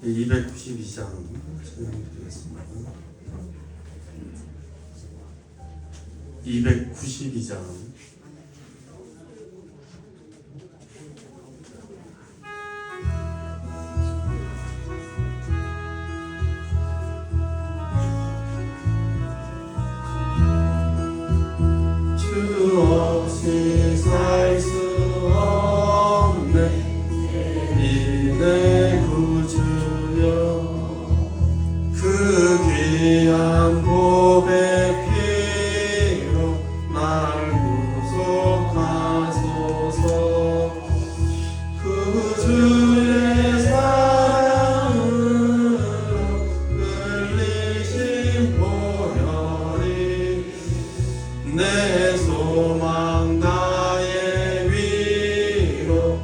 292장 설명드리겠습니다. 292장 주 없이 살 수 없네 이내 구주여 그 귀한 보배 피로 날 구속하소서 구주의 사랑으로 끌리신 보혈이 내 소망 나의 위로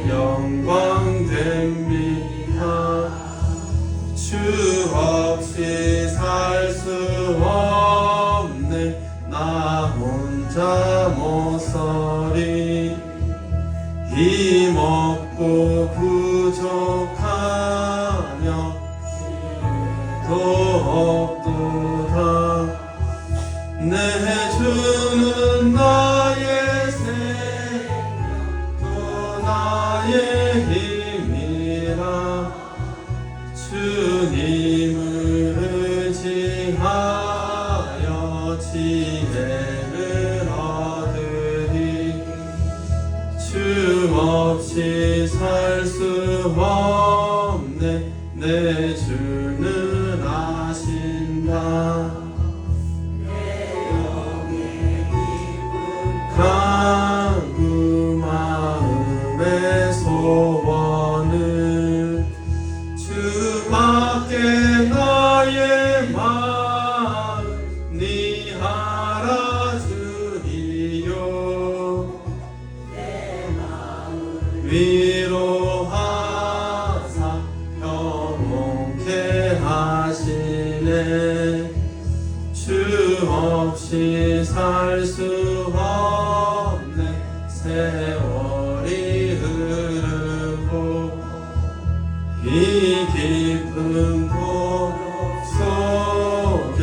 영광 됩니다. 주 없이 살 수 없네 나 혼자 못 서리 힘없고 부족하며 또 없도다 내 주는 나의 생명 또 나의 힘이라 주님을 의지하여 지혜를 얻으리 주 없이 살 수 없네 내 주는 아신다 그 마음의 소원을 주밖에 나의 마음 니 알아주리요 위로하사 평온케 하시네 주 없이 살 수 세월이 흐르고 이 깊은 곳 속에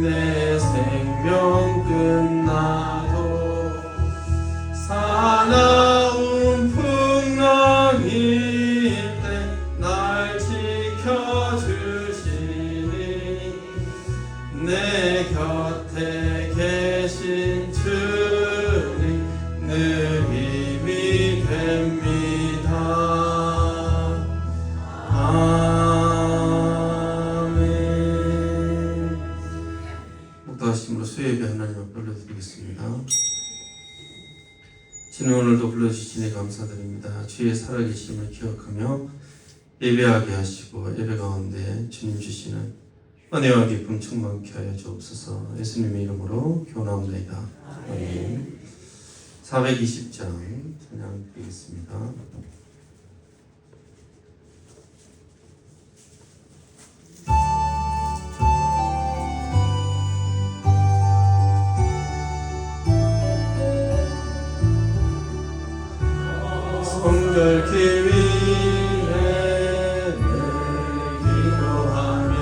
내 생명 끝나도 사나운 풍랑일 때 날 지켜주시니 내 곁에 계신 주님 늘 힘이 됩니다. 아멘. 목도하심으로 수요예배 하나님 앞에 올려드리겠습니다. 주님 오늘도 불러주시니 감사드립니다. 주의 살아계심을 기억하며 예배하게 하시고 예배 가운데 주님 주시는 은혜와 기쁨 충만케 하여 주옵소서. 예수님의 이름으로 기원하옵나이다. 아멘. 420장 찬양 드리겠습니다. 성결케 위해 기도하며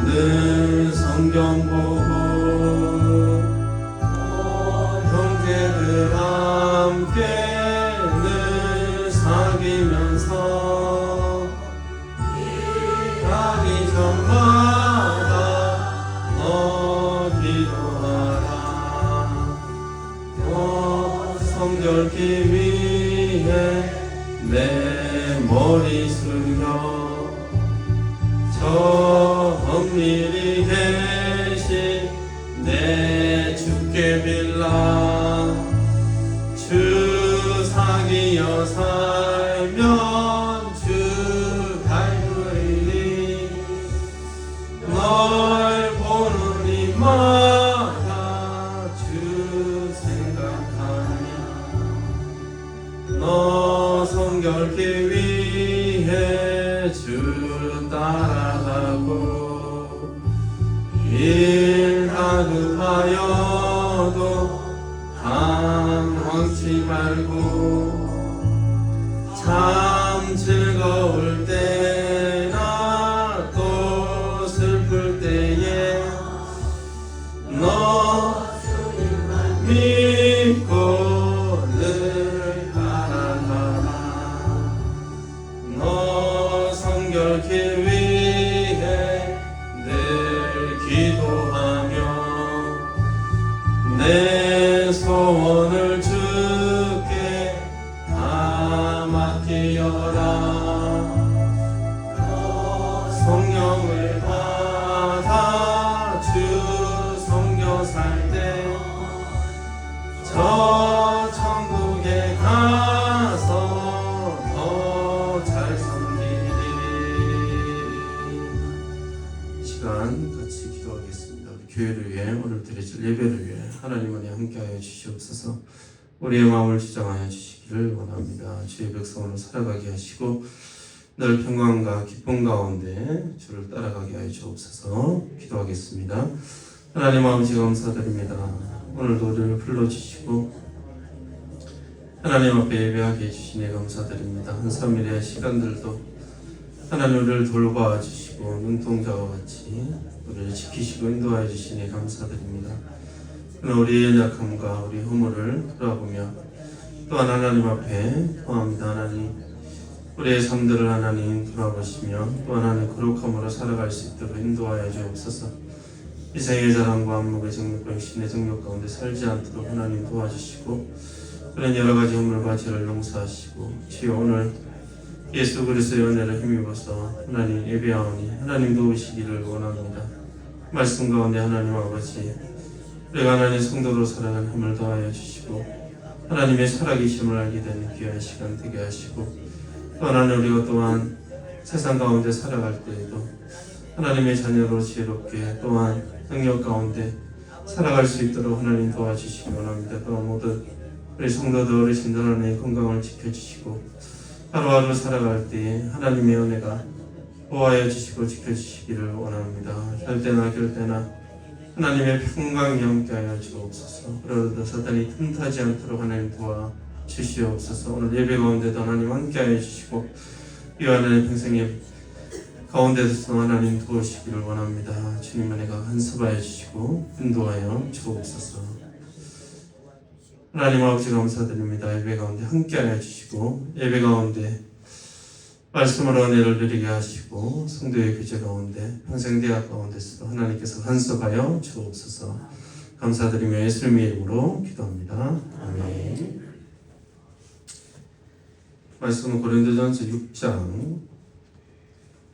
인서는 성경 보고 형제들 함께 늘 사귀면서 가기 전마다 너 기도하라 너 성결케 위해 내 머리 숙여 저 엄밀히 계신 내 주께 빌라 주 사귀어 살면 주 닮으리니 널 보는 이마다 주 생각하며 너 성결케 위해 주 따라가고 일 다급하여도 한 망치 말고 참 즐거울 때나 또 슬플 때에 너 믿고 늘 따라가라. 너 성결케 위해 늘 기도하며 내 소원을 주께 다 맡기어라. 성령을 받아 주 섬겨 살 때 저 천국에 가서 더 잘 섬기리. 이 시간 같이 기도하겠습니다. 우리 교회를 위해 오늘 드려질 예배를 위해 하나님 안에 함께하여 주시옵소서. 우리의 마음을 지정하여 주시기를 원합니다. 주의 백성으로 살아가게 하시고 늘 평강과 기쁨 가운데 주를 따라가게 하여 주옵소서. 기도하겠습니다. 하나님 아버지 감사드립니다. 오늘도 우리를 불러주시고 하나님 앞에 예배하게 해주시니 감사드립니다. 한 3일의 시간들도 하나님 우리를 돌봐주시고 눈동자와 같이 우리를 지키시고 인도하여 주시니 감사드립니다. 우리의 약함과 우리 허물을 돌아보며 또한 하나님 앞에 구합니다. 하나님 우리의 삶들을 하나님 돌아보시며 또한 하나님 거룩함으로 살아갈 수 있도록 인도하여 주옵소서. 이 생의 자랑과 안목의 정욕과 육신의 정욕 가운데 살지 않도록 하나님 도와주시고 그런 여러 가지 허물과 죄를 용서하시고 주여 오늘 예수 그리스도의 은혜를 힘입어서 하나님 예배하오니 하나님 도우시기를 원합니다. 말씀 가운데 하나님 아버지 우리가 하나님 성도로 살아가는 힘을 더하여 주시고 하나님의 살아계심을 알게 되는 귀한 시간 되게 하시고 또 하나님 우리가 또한 세상 가운데 살아갈 때에도 하나님의 자녀로 지혜롭게 또한 능력 가운데 살아갈 수 있도록 하나님 도와주시기 원합니다. 또 모든 우리 성도들 어르신들 하나님의 건강을 지켜주시고 하루하루 살아갈 때에 하나님의 은혜가 보호하여 주시고 지켜주시기를 원합니다. 할 때나 결 때나 하나님의 평강이 함께하여 주옵소서. 그러다 사단이 틈타지 않도록 하나님 도와주시옵소서. 오늘 예배 가운데도 하나님 함께하여 주시고 이 하나님 평생의 가운데서 하나님 도우시기를 원합니다. 주님 은혜가 간섭하여 주시고 인도하여 주옵소서. 하나님 아버지 감사드립니다. 예배 가운데 함께하여 주시고 예배 가운데 말씀으로 은혜를 누리게 하시고 성도의 교제 가운데 평생 대학 가운데서도 하나님께서 간섭하여 주옵소서. 감사드리며 예수님의 이름으로 기도합니다. 아멘. 말씀은 고린도전서 6장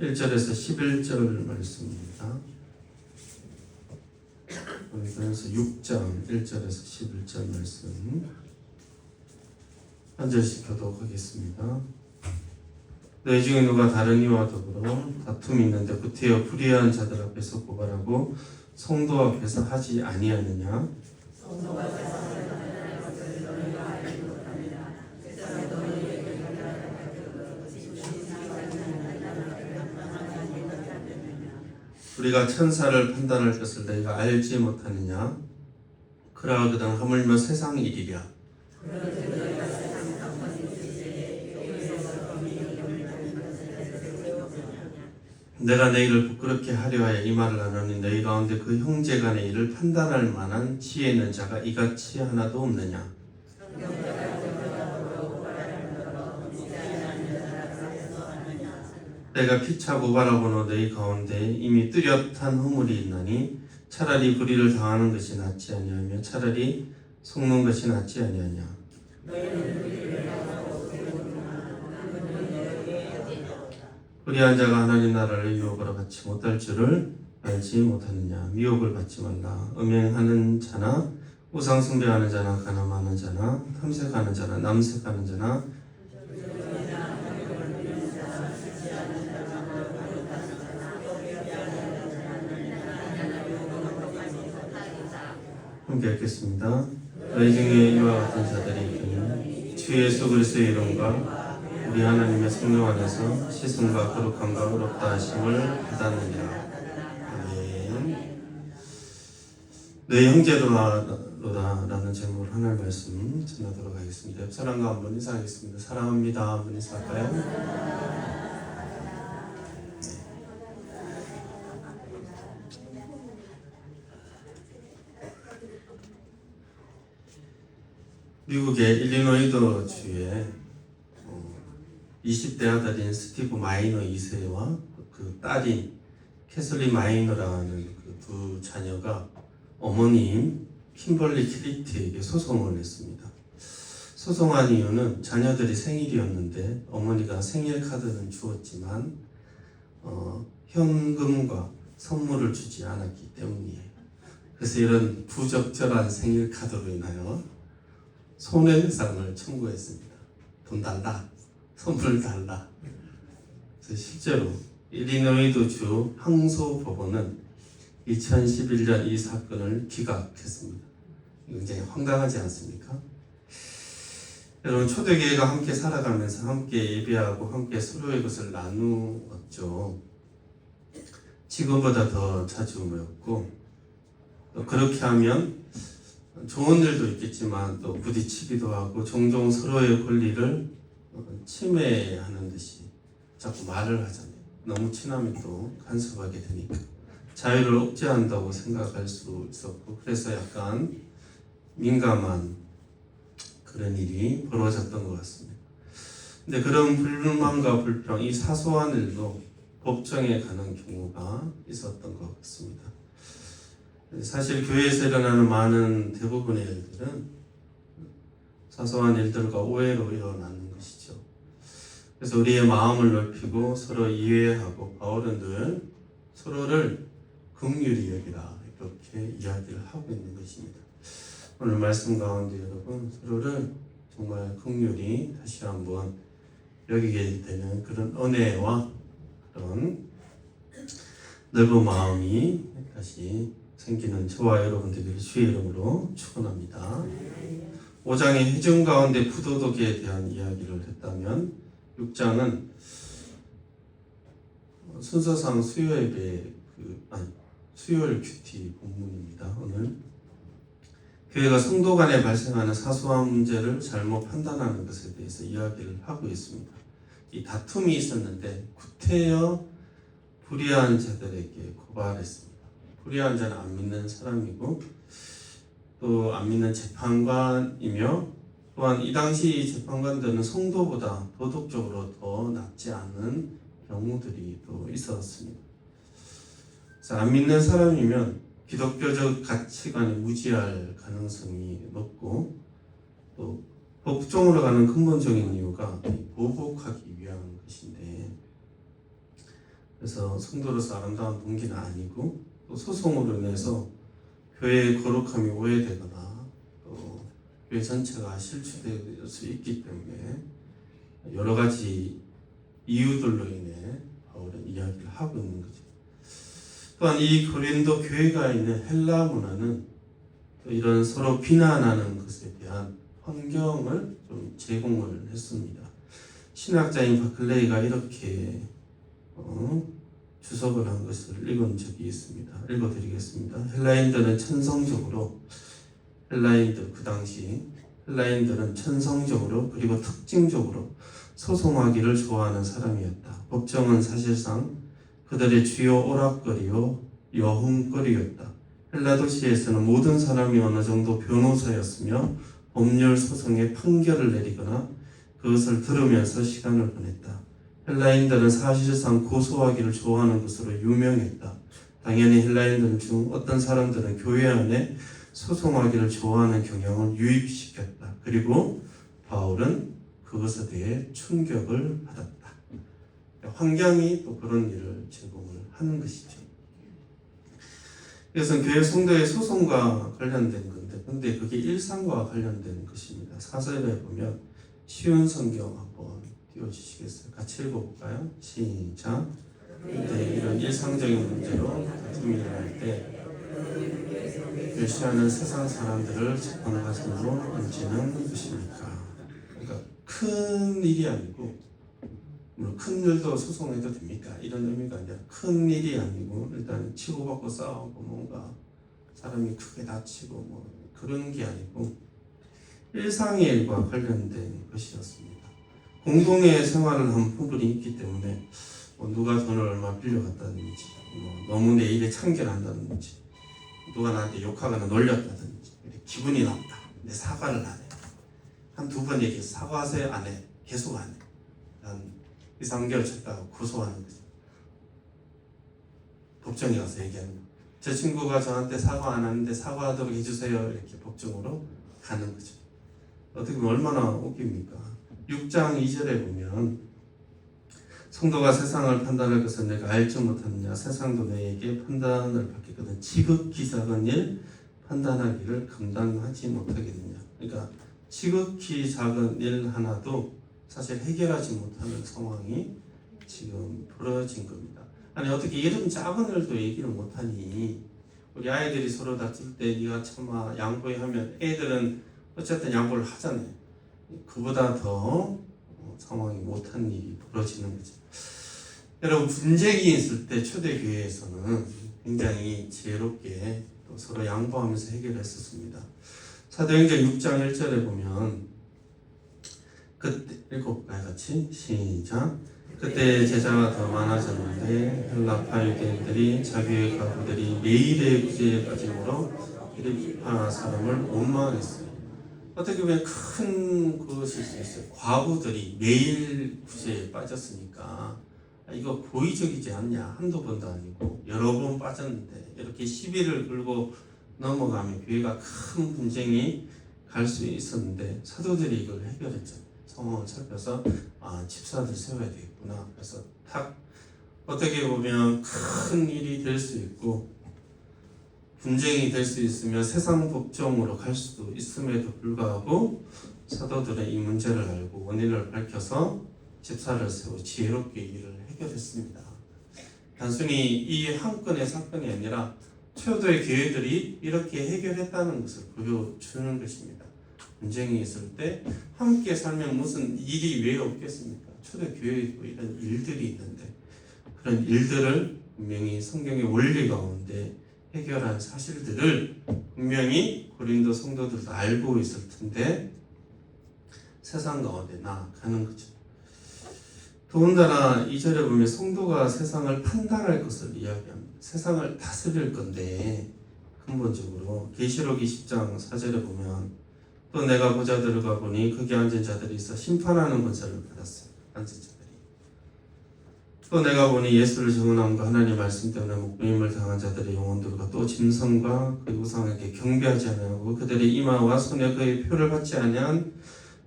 1절에서 11절 말씀입니다. 고린도전서 6장 1절에서 11절 말씀 한 절씩 교독하겠습니다. 너희 중에 누가 다른 이와 더불어 다툼이 있는데 구태여 불의한 자들 앞에서 고발하고 성도 앞에서 하지 아니하느냐? 우리가 천사를 판단할 것을 너희가 알지 못하느냐? 그러하거든 하물며 세상 일이랴. 내가 내 일을 부끄럽게 하려 하여 이 말을 하노니 너희 가운데 그 형제 간의 일을 판단할 만한 지혜 있는 자가 이같이 하나도 없느냐? 내가 피차 고발하고는 너희 가운데 이미 뚜렷한 허물이 있나니 차라리 불의를 당하는 것이 낫지 아니하며 차라리 속는 것이 낫지 아니하냐. 불의한 자가 하나님 나라를 유혹으로 받지 못할 줄을 알지 못하느냐. 미혹을 받지 말라. 음행하는 자나 우상 숭배하는 자나 간음하는 자나 탐색하는 자나 남색하는 자나 함께 읽겠습니다. 너희 중에 이와 같은 자들이 있으니 주 예수 그리스도의 이름과 우리 하나님의 성령 안에서 시승과 거룩함과 의롭다 하심을 받았느니라. 아멘. 너희 형제로 앞으로다라는 제목으로 하나님 말씀 전하도록 하겠습니다. 옆 사람과 한번 인사하겠습니다. 사랑합니다. 한번 인사할까요? 미국의 일리노이도 주에 20대 아들인 스티브 마이너 2세와 그 딸인 캐슬리 마이너라는 그 두 자녀가 어머니인 킴벌리 키리트에게 소송을 냈습니다. 소송한 이유는 자녀들이 생일이었는데 어머니가 생일 카드는 주었지만 현금과 선물을 주지 않았기 때문이에요. 그래서 이런 부적절한 생일 카드로 인하여 손해배상을 청구했습니다. 돈 달라, 선물 달라. 그래서 실제로 일리노이주주 항소법원은 2011년 이 사건을 기각했습니다. 굉장히 황당하지 않습니까? 여러분, 초대교회가 함께 살아가면서 함께 예배하고 함께 서로의 것을 나누었죠. 지금보다 더 자주 모였고, 그렇게 하면 좋은 일도 있겠지만 또 부딪히기도 하고 종종 서로의 권리를 침해하는 듯이 자꾸 말을 하잖아요. 너무 친하면 또 간섭하게 되니까 자유를 억제한다고 생각할 수 있었고, 그래서 약간 민감한 그런 일이 벌어졌던 것 같습니다. 근데 그런 불만과 불평, 이 사소한 일도 법정에 가는 경우가 있었던 것 같습니다. 사실 교회에서 일어나는 많은 대부분의 일들은 사소한 일들과 오해로 일어나는 것이죠. 그래서 우리의 마음을 넓히고 서로 이해하고, 바울은 늘 서로를 긍휼히 여기라 이렇게 이야기를 하고 있는 것입니다. 오늘 말씀 가운데 여러분, 서로를 정말 긍휼히 다시 한번 여기게 되는 그런 은혜와 그런 넓은 마음이 다시 생기는 저와 여러분 되기를 주의 이름으로 축원합니다. 5장의 회중 가운데 부도덕에 대한 이야기를 했다면 6장은 순서상 수요일 큐티 본문입니다. 오늘 교회가 성도 간에 발생하는 사소한 문제를 잘못 판단하는 것에 대해서 이야기를 하고 있습니다. 이 다툼이 있었는데 구태여 불의한 자들에게 고발했습니다. 불의한 자는 안 믿는 사람이고 또 안 믿는 재판관이며, 또한 이 당시 재판관들은 성도보다 도덕적으로 더 낫지 않은 경우들이 또 있었습니다. 그래서 안 믿는 사람이면 기독교적 가치관에 무지할 가능성이 높고, 또 법정으로 가는 근본적인 이유가 보복하기 위한 것인데, 그래서 성도로서 아름다운 동기는 아니고, 또 소송으로 인해서 교회의 거룩함이 오해되거나 또 교회 전체가 실추될 수 있기 때문에 여러 가지 이유들로 인해 바울은 이야기를 하고 있는 거죠. 또한 이 고린도 교회가 있는 헬라 문화는 또 이런 서로 비난하는 것에 대한 환경을 좀 제공을 했습니다. 신학자인 바클레이가 이렇게 주석을 한 것을 읽은 적이 있습니다. 읽어드리겠습니다. 헬라인들은 천성적으로, 그 당시 헬라인들은 천성적으로 그리고 특징적으로 소송하기를 좋아하는 사람이었다. 법정은 사실상 그들의 주요 오락거리요 여흥거리였다. 헬라 도시에서는 모든 사람이 어느 정도 변호사였으며 법률 소송의 판결을 내리거나 그것을 들으면서 시간을 보냈다. 헬라인들은 사실상 고소하기를 좋아하는 것으로 유명했다. 당연히 헬라인들 중 어떤 사람들은 교회 안에 소송하기를 좋아하는 경향을 유입시켰다. 그리고 바울은 그것에 대해 충격을 받았다. 환경이 또 그런 일을 제공을 하는 것이죠. 이것은 교회 성도의 소송과 관련된 건데, 근데 그게 일상과 관련된 것입니다. 사설에 보면 쉬운 성경 한번 띄워주시겠어요? 같이 읽어볼까요? 시작. 근데 이런 일상적인 문제로 다툼이 일어날 때 멸시하는 세상 사람들을 재판가슴으로 얹는 것입니까? 그러니까 큰 일이 아니고, 물론 큰 일도 소송해도 됩니까? 이런 의미가 아니라 큰 일이 아니고 일단 치고받고 싸우고 뭔가 사람이 크게 다치고 뭐 그런 게 아니고 일상의 일과 관련된 것이었습니다. 공동의 생활을 한 부분이 있기 때문에 누가 돈을 얼마 빌려갔다든지 너무 내 일에 참견한다든지 누가 나한테 욕하거나 놀렸다든지 기분이 나쁘다. 내 사과를 안 해. 한 두 번 얘기해서 사과하세요? 안 해. 계속 안 해. 난 2~3개월 쳤다가 고소하는 거죠. 법정에 가서 얘기하는 거. 제 친구가 저한테 사과 안 하는데 사과하도록 해주세요. 이렇게 법정으로 가는 거죠. 어떻게 보면 얼마나 웃깁니까? 6장 2절에 보면 성도가 세상을 판단할 것을 내가 알지 못하느냐 세상도 내게 판단을 받겠거든 지극히 작은 일 판단하기를 감당하지 못하겠느냐. 그러니까 지극히 작은 일 하나도 사실 해결하지 못하는 상황이 지금 벌어진 겁니다. 아니 어떻게 이런 작은 일도 얘기를 못하니 우리 아이들이 서로 다툴 때 네가 참아 양보해 하면 애들은 어쨌든 양보를 하잖아요. 그보다 더 상황이 못한 일이 벌어지는 거죠. 여러분 분쟁이 있을 때 초대교회에서는 굉장히 지혜롭게 또 서로 양보하면서 해결했었습니다. 사도행전 6장 1절에 보면 그때 읽어볼까요 같이? 시작. 그때 제자가 더 많아졌는데 헬라파 유대인들이 자기의 가부들이 매일의 구제에 빠짐으로 필리파 사람을 원망했어요. 어떻게 보면 큰 것일 수 있어요. 과부들이 매일 구제에 빠졌으니까 이거 고의적이지 않냐. 한두 번도 아니고 여러 번 빠졌는데 이렇게 시비를 걸고 넘어가면 교회가 큰 분쟁이 갈 수 있었는데 사도들이 이걸 해결했죠. 상황을 살펴서 집사들 세워야 되겠구나. 그래서 탁 어떻게 보면 큰 일이 될 수 있고 분쟁이 될 수 있으며 세상 법정으로 갈 수도 있음에도 불구하고 사도들은 이 문제를 알고 원인을 밝혀서 집사를 세워 지혜롭게 일을 해결했습니다. 단순히 이 한 건의 사건이 아니라 초대의 교회들이 이렇게 해결했다는 것을 보여주는 것입니다. 분쟁이 있을 때 함께 살면 무슨 일이 왜 없겠습니까? 초대교회에도 이런 일들이 있는데 그런 일들을 분명히 성경의 원리 가운데 해결한 사실들을 분명히 고린도 성도들도 알고 있을 텐데 세상 가운데 나아가는 거죠. 더군다나 2절에 보면 성도가 세상을 판단할 것을 이야기합니다. 세상을 다스릴 건데 근본적으로 계시록 20장 4절에 보면 또 내가 보자 들어가 보니 거기 앉은 자들이 있어 심판하는 권세를 받았어요. 앉은 자들이. 또 내가 보니 예수를 증언함과 하나님 말씀 때문에 목배임을 당한 자들의 영혼들과 또 짐승과 그 우상에게 경배하지 아니하고 그들의 이마와 손에 그의 표를 받지 아니한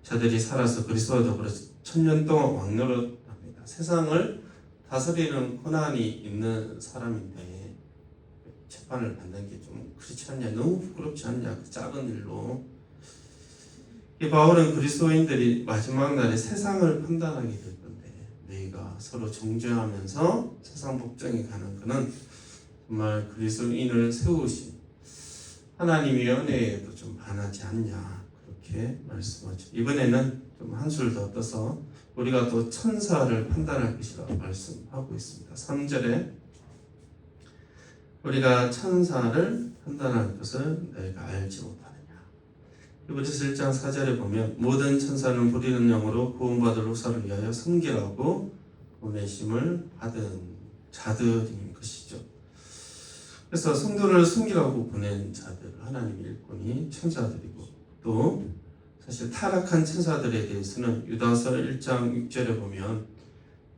자들이 살아서 그리스도와 더불어 1000년 동안 왕노릇합니다. 세상을 다스리는 권한이 있는 사람인데 재판을 받는 게 좀 그렇지 않냐, 너무 부끄럽지 않냐, 그 작은 일로. 이 바울은 그리스도인들이 마지막 날에 세상을 판단하게 될 건데 너희가 서로 정죄하면서 세상 법정에 가는 것은 정말 그리스도인을 세우신 하나님의 은혜에도 좀 반하지 않냐 그렇게 말씀하죠. 이번에는 좀 한술 더 떠서 우리가 또 천사를 판단할 것이라고 말씀하고 있습니다. 3절에 우리가 천사를 판단할 것을 너희가 알지 못하느냐. 히브리서 1장 4절에 보면 모든 천사는 부리는 영으로 구원받을 후사를 위하여 섬기라고 보내심을 받은 자들인 것이죠. 그래서 성도를 섬기라고 보낸 자들, 하나님의 일꾼이 천사들이고 또 사실 타락한 천사들에 대해서는 유다서 1장 6절에 보면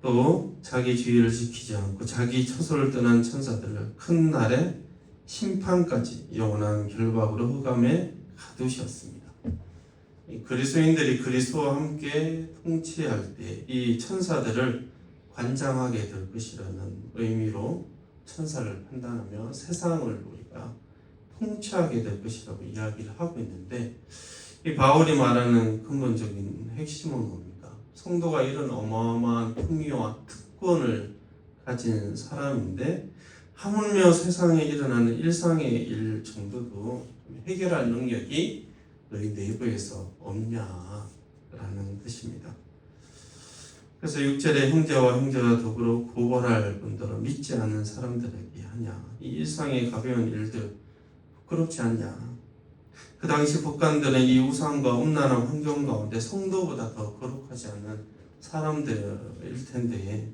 또 자기 주의를 지키지 않고 자기 처소를 떠난 천사들을 큰 날에 심판까지 영원한 결박으로 흑암에 가두셨습니다. 그리스도인들이 그리스도와 함께 통치할 때 이 천사들을 관장하게 될 것이라는 의미로 천사를 판단하며 세상을 우리가 통치하게 될 것이라고 이야기를 하고 있는데 이 바울이 말하는 근본적인 핵심은 뭡니까? 성도가 이런 어마어마한 풍요와 특권을 가진 사람인데 하물며 세상에 일어나는 일상의 일 정도도 해결할 능력이 너희 내부에서 없냐라는 뜻입니다. 그래서 6절에 형제와 형제와 더불어 고발할 분들은 믿지 않는 사람들에게 하냐. 이 일상의 가벼운 일들 부끄럽지 않냐. 그 당시 법관들은 이 우상과 음란한 환경 가운데 성도보다 더 거룩하지 않은 사람들일 텐데,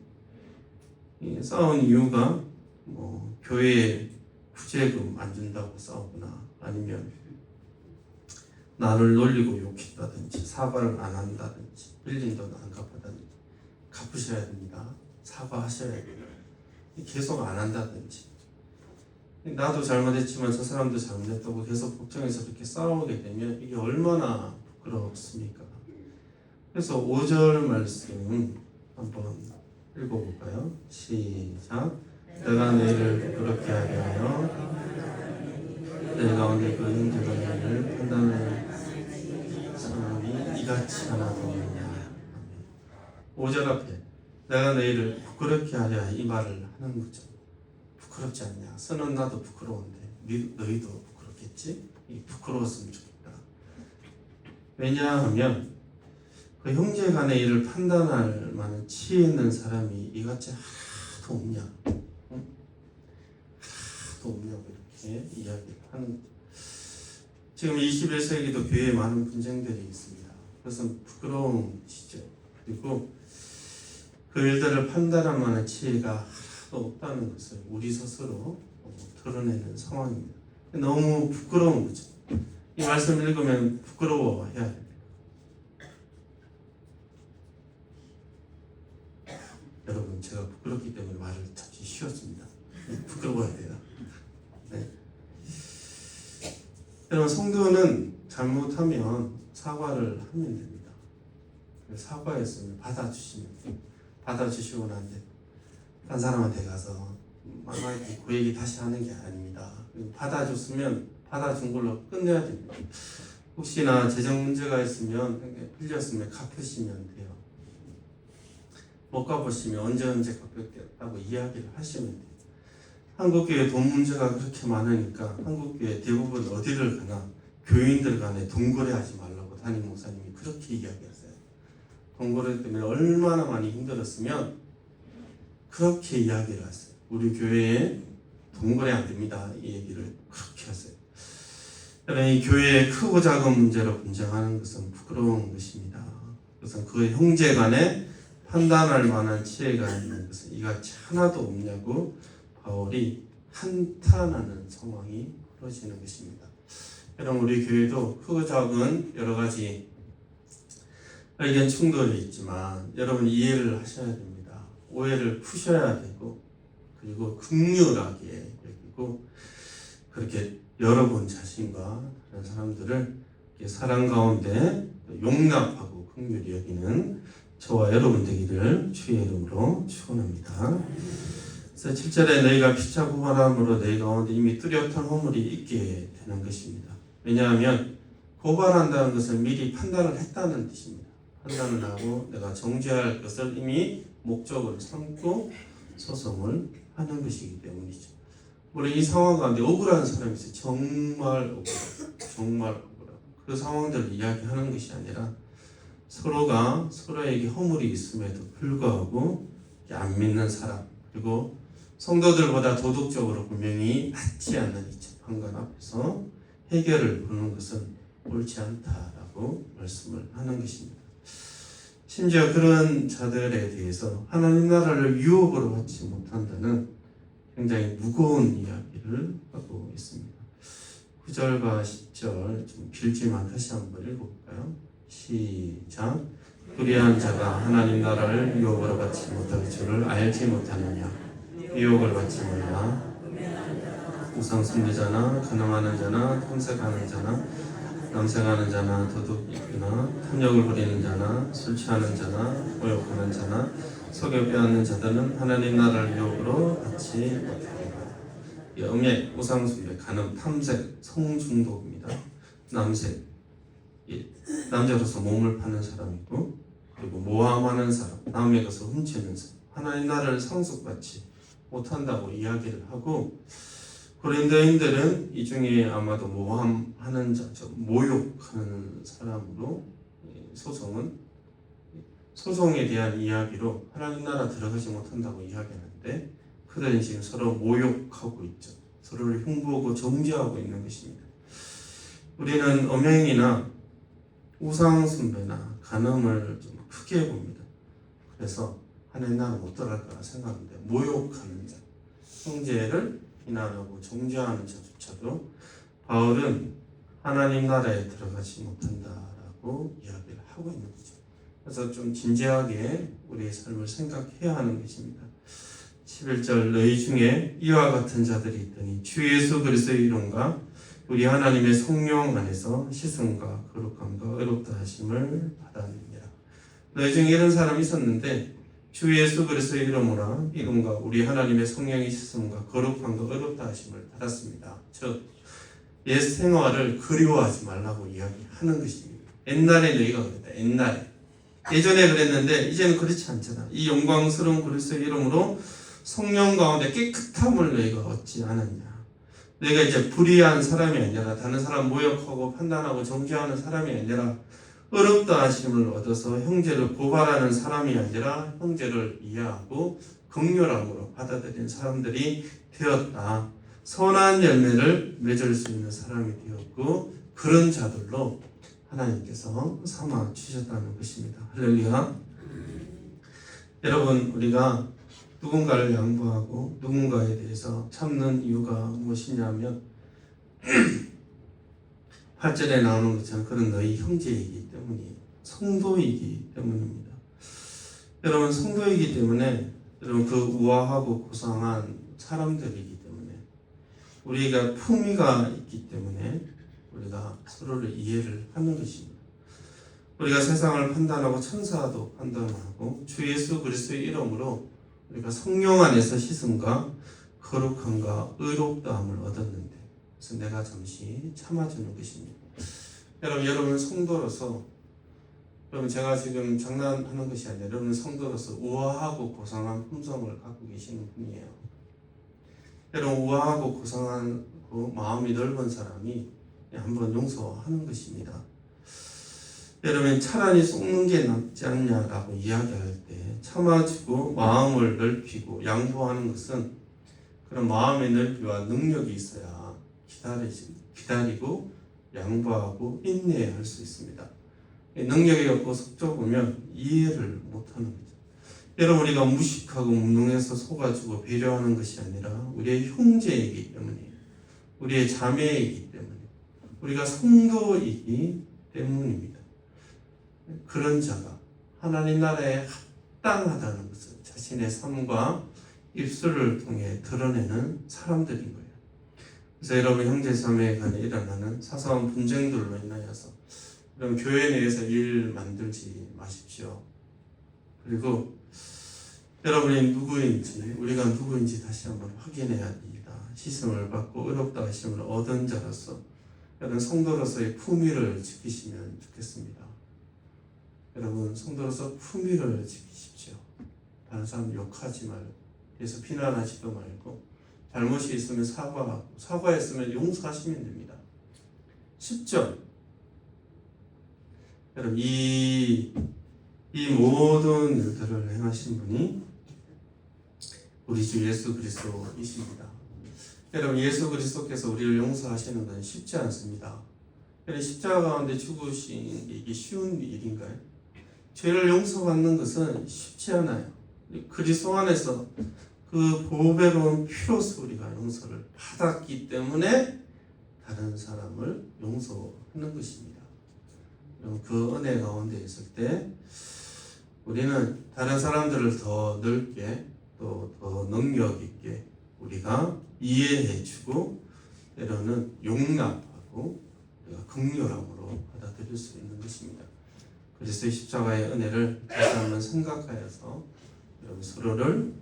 이 싸운 이유가 뭐 교회에 구제금 안 준다고 싸우거나 아니면 나를 놀리고 욕했다든지 사과를 안 한다든지 빌린 돈 안 갚았다든지 갚으셔야 됩니다. 사과하셔야 됩니다. 계속 안 한다든지 나도 잘못했지만 저 사람도 잘못했다고 계속 법정에서 이렇게 싸우게 되면 이게 얼마나 부끄럽습니까? 그래서 5절 말씀 한번 읽어볼까요? 시작. 내가 너희를 부끄럽게 하게 하여 내 가운데 그 형제가 너희를 판단하는 사람이 이같이 하나도 없느냐. 5절 앞에 내가 너희를 부끄럽게 하려 이 말을 하는 거죠. 부끄럽지 않냐? 선은 나도 부끄러운데 너희도 부끄럽겠지? 부끄러웠으면 좋겠다. 왜냐하면 그 형제 간의 일을 판단할 만한 지혜 있는 사람이 이같이 하나도 없냐? 응? 하나도 없냐고 이렇게 이야기를 하는 거죠. 지금 21세기도 교회에 많은 분쟁들이 있습니다. 그것은 부끄러운 것이죠. 그리고 그 일들을 판단할 만한 지혜가 하나도 없다는 것을 우리 스스로 드러내는 상황입니다. 너무 부끄러운 거죠. 이 말씀 읽으면 부끄러워해야 됩니다. 여러분, 제가 부끄럽기 때문에 말을 잠시 쉬었습니다. 부끄러워야 돼요. 네. 여러분, 성도는 잘못하면 사과를 하면 됩니다. 사과했으면 받아주시고 난 뒤에 딴 사람한테 가서 그 얘기 다시 하는 게 아닙니다. 받아줬으면 받아준 걸로 끝내야 됩니다. 혹시나 재정 문제가 있으면 빌렸으면 갚으시면 돼요. 못 갚으시면 언제 갚겠다고 이야기를 하시면 돼요. 한국교회 돈 문제가 그렇게 많으니까 한국교회 대부분 어디를 가나 교인들 간에 돈 거래하지 말라고 담임 목사님이 그렇게 이야기하세요. 돈 거래 때문에 얼마나 많이 힘들었으면 그렇게 이야기를 하세요. 우리 교회에 돈 거래 안 됩니다. 이 얘기를 그렇게 하세요. 여러분, 이 교회의 크고 작은 문제로 분쟁하는 것은 부끄러운 것입니다. 그것은 그 형제 간에 판단할 만한 지혜가 있는 것은 이같이 하나도 없냐고 바울이 한탄하는 상황이 벌어지는 것입니다. 여러분, 우리 교회도 크고 작은 여러 가지 의견 충돌이 있지만 여러분 이해를 하셔야 됩니다. 오해를 푸셔야 되고 그리고 긍휼하게 여기고 그렇게 여러분 자신과 다른 사람들을 사랑 가운데 용납하고 긍휼히 여기는 저와 여러분 되기를 주의 이름으로 축원합니다. 그래서 7절에 너희가 피차 고발함으로 너희 가운데 이미 뚜렷한 허물이 있게 되는 것입니다. 왜냐하면 고발한다는 것은 미리 판단을 했다는 뜻입니다. 판단을 하고 내가 정죄할 것을 이미 목적을 삼고 소송을 하는 것이기 때문이죠. 우리 이 상황 가운데 억울한 사람이 있어요. 정말 억울하고 그 상황들을 이야기하는 것이 아니라 서로가 서로에게 허물이 있음에도 불구하고 안 믿는 사람 그리고 성도들보다 도덕적으로 분명히 낫지 않는 이 재판관 앞에서 해결을 보는 것은 옳지 않다라고 말씀을 하는 것입니다. 심지어 그런 자들에 대해서 하나님 나라를 유혹으로 받지 못한다는 굉장히 무거운 이야기를 하고 있습니다. 9절과 10절 좀 길지만 다시 한번 읽어볼까요? 시작. 불의한 자가 하나님 나라를 유혹으로 받지 못할 줄을 알지 못하느냐. 유혹을 받지 말라. 우상 숭배자나 가늠하는 자나 탐색하는 자나 남색하는 자나 도둑이나 탐욕을 부리는 자나 술 취하는 자나 모욕하는 자나 속여 빼앗는 자들은 하나님 나라를 유혹으로 받지 못하리라. 음욕, 우상 숭배, 가늠, 탐색, 성중독입니다. 남색, 남자로서 몸을 파는 사람이고 그리고 모함하는 사람, 남의 것을 훔치는 사람, 하나님 나라를 상속받지 못한다고 이야기를 하고 고린도인들은 이 중에 아마도 모함하는 자, 모욕하는 사람으로 소송에 대한 이야기로 하나님 나라 들어가지 못한다고 이야기하는데 그들은 지금 서로 모욕하고 있죠. 서로를 흉보고 정죄하고 있는 것입니다. 우리는 음행이나 우상숭배나 간음을 좀 크게 봅니다. 그래서 하나님 나라 못 들어갈까 생각하는데 모욕하는 자, 형제를 비난하고 정죄하는 자조차도 바울은 하나님 나라에 들어가지 못한다라고 이야기를 하고 있는 거죠. 그래서 좀 진지하게 우리의 삶을 생각해야 하는 것입니다. 11절 너희 중에 이와 같은 자들이 있더니 주 예수 그리스도의 이름과 우리 하나님의 성령 안에서 씻음과 거룩함과 의롭다 하심을 받았느니라. 너희 중에 이런 사람이 있었는데 주 예수 그리스도의 이름과 우리 하나님의 성령의 씻음과 거룩함과 의롭다 하심을 받았습니다. 즉 옛 생활을 그리워하지 말라고 이야기하는 것입니다. 옛날에 너희가 그랬다. 예전에 그랬는데 이제는 그렇지 않잖아. 이 영광스러운 그리스도의 이름으로 성령 가운데 깨끗함을 너희가 얻지 않았냐. 너희가 이제 불의한 사람이 아니라 다른 사람 모욕하고 판단하고 정죄하는 사람이 아니라 의롭다 하심을 얻어서 형제를 고발하는 사람이 아니라 형제를 이해하고 긍휼함으로 받아들이는 사람들이 되었다. 선한 열매를 맺을 수 있는 사람이 되었고 그런 자들로 하나님께서 삼아 주셨다는 것입니다. 할렐루야. 여러분, 우리가 누군가를 양보하고 누군가에 대해서 참는 이유가 무엇이냐면 8절에 나오는 것처럼 그런 너희 형제이기 때문이에요. 성도이기 때문입니다. 여러분, 성도이기 때문에 여러분 그 우아하고 고상한 사람들이기 때문에 우리가 품위가 있기 때문에 우리가 서로를 이해를 하는 것입니다. 우리가 세상을 판단하고 천사도 판단하고 주 예수 그리스도의 이름으로 우리가 성령 안에서 씻음과 거룩함과 의롭다함을 얻었는데 그래서 내가 잠시 참아주는 것입니다. 여러분 성도로서 여러분 제가 지금 장난하는 것이 아니라 여러분 성도로서 우아하고 고상한 품성을 갖고 계시는 분이에요. 여러분 우아하고 고상하고 마음이 넓은 사람이 한번 용서하는 것입니다. 여러분 차라리 속는 게 낫지 않냐라고 이야기할 때 참아주고 마음을 넓히고 양보하는 것은 그런 마음의 넓이와 능력이 있어야 기다리고 양보하고 인내할 수 있습니다. 능력이 없고 속좁으면 이해를 못하는 거죠. 여러분 우리가 무식하고 무능해서 속아주고 배려하는 것이 아니라 우리의 형제이기 때문이에요. 우리의 자매이기 때문에 우리가 성도이기 때문입니다. 그런 자가 하나님 나라에 합당하다는 것을 자신의 삶과 입술을 통해 드러내는 사람들인 거예요. 그래서 여러분 형제자매 간에 일어나는 사소한 분쟁들로 인하여서 여러분 교회 내에서 일 만들지 마십시오. 그리고 여러분이 누구인지 우리가 누구인지 다시 한번 확인해야 됩니다. 씻음을 받고 의롭다 하심을 얻은 자로서 여러분 성도로서의 품위를 지키시면 좋겠습니다. 여러분 성도로서 품위를 지키십시오. 다른 사람 욕하지 말고 그래서 비난하지도 말고 잘못이 있으면 사과하고 사과했으면 용서하시면 됩니다. 10절 여러분 이 모든 일들을 행하신 분이 우리 주 예수 그리스도이십니다. 여러분 예수 그리스도께서 우리를 용서하시는 건 쉽지 않습니다. 십자가 가운데 죽으신 게 이게 쉬운 일인가요? 죄를 용서받는 것은 쉽지 않아요. 그리스도 안에서 그 보배로운 피로서 우리가 용서를 받았기 때문에 다른 사람을 용서하는 것입니다. 그 은혜 가운데 있을 때 우리는 다른 사람들을 더 넓게 또 더 능력 있게 우리가 이해해주고 때로는 용납하고 우리가 긍휼함으로 받아들일 수 있는 것입니다. 그리스도의 십자가의 은혜를 다시 한번 생각하여서 여러분 서로를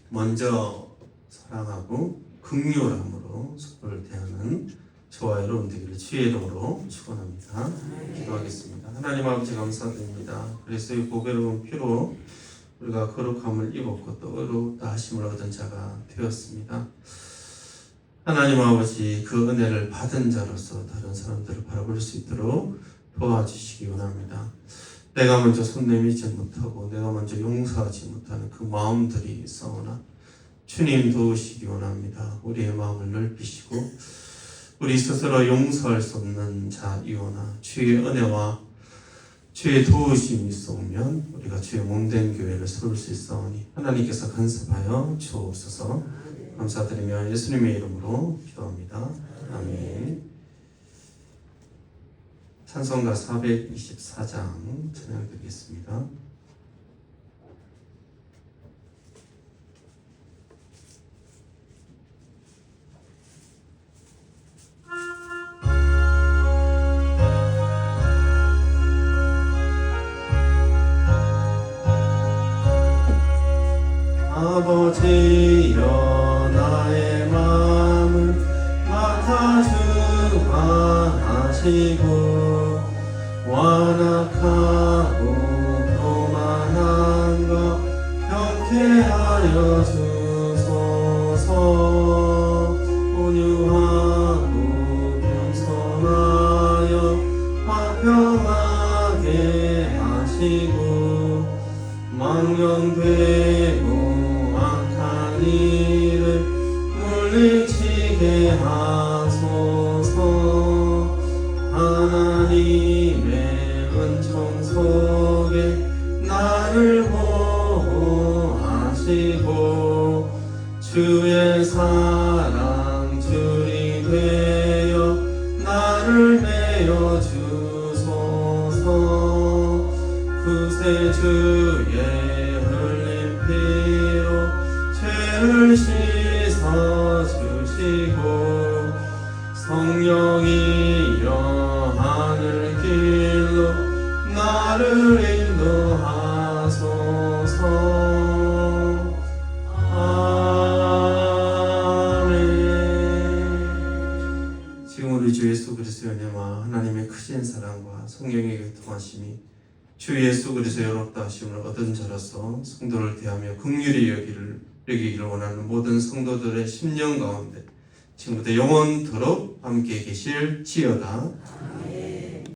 먼저 사랑하고 긍휼함으로 서로를 대하는 저와 여러분 되기를 주의 이름으로 축원합니다. 기도하겠습니다. 하나님 아버지 감사드립니다. 그리스도의 보배로운 피로 우리가 거룩함을 입었고 또 의롭다 하심을 얻은 자가 되었습니다. 하나님 아버지 그 은혜를 받은 자로서 다른 사람들을 바라볼 수 있도록 도와주시기 원합니다. 내가 먼저 손 내밀지 못하고 내가 먼저 용서하지 못하는 그 마음들이 있사오나 주님 도우시기 원합니다. 우리의 마음을 넓히시고 우리 스스로 용서할 수 없는 자이오나 주의 은혜와 주의 도우심이 있으면 우리가 주의 몸된 교회를 세울 수 있사오니 하나님께서 간섭하여 주옵소서. 감사드리며 예수님의 이름으로 기도합니다. 아멘. 찬송가 424장 찬양드리겠습니다. 아버지여 나의 마음을 맡아주하시고 완악하고 교만한 것 경계하여 주소서. 온유하고 겸손하여 화평하게 하시고 망령되고 일을 물리치게 하소서. 하나님의 은총 속에 나를 보호하시고 주의 사랑 줄이 되어 나를 메어 주소서. 구세주의 흘린 피로 죄를 씻어주시고 성령이여 하늘 길로 나를 인도하소서. 아멘. 지금 우리 주 예수 그리스도의 은혜와 하나님의 크신 사랑과 성령의 교통하심이 주 예수 그리스도의 의롭다 하심을 얻은 자로서 성도를 대하며 긍휼히 여기기를 원하는 모든 성도들의 심령 가운데 지금부터 영원토록 함께 계실지어다.